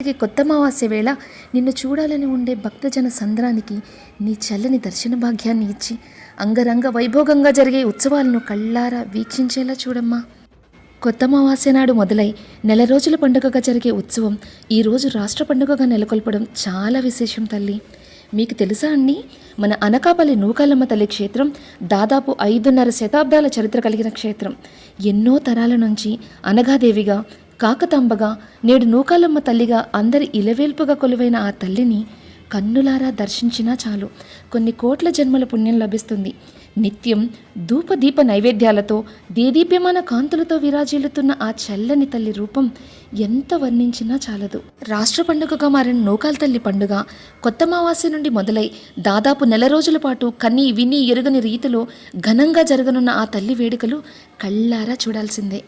అలాగే కొత్త అమావాస్య వేళ నిన్ను చూడాలని ఉండే భక్తజన సంద్రానికి నీ చల్లని దర్శన భాగ్యాన్ని ఇచ్చి అంగరంగ వైభోగంగా జరిగే ఉత్సవాలను కళ్ళారా వీక్షించేలా చూడమ్మా. కొత్త అమావాస్య నాడు మొదలై నెల రోజుల పండుగగా జరిగే ఉత్సవం ఈరోజు రాష్ట్ర పండుగగా నెలకొల్పడం చాలా విశేషం తల్లి. మీకు తెలుసా అండి, మన అనకాపల్లి నూకాలమ్మ తల్లి క్షేత్రం దాదాపు 5.5 శతాబ్దాల చరిత్ర కలిగిన క్షేత్రం. ఎన్నో తరాల నుంచి అనగాదేవిగా, కాకతాంబగా, నేడు నూకాలమ్మ తల్లిగా అందరి ఇలవేల్పుగా కొలువైన ఆ తల్లిని కన్నులారా దర్శించినా చాలు కొన్ని కోట్ల జన్మల పుణ్యం లభిస్తుంది. నిత్యం ధూపదీప నైవేద్యాలతో దేదీప్యమాన కాంతులతో విరాజిల్లుతున్న ఆ చల్లని తల్లి రూపం ఎంత వర్ణించినా చాలదు. రాష్ట్ర పండుగగా మారిన నూకాల తల్లి పండుగ కొత్త అమావాస్య నుండి మొదలై దాదాపు నెల రోజుల పాటు కన్నీ విని ఎరుగని రీతిలో ఘనంగా జరగనున్న ఆ తల్లి వేడుకలు కళ్ళారా చూడాల్సిందే.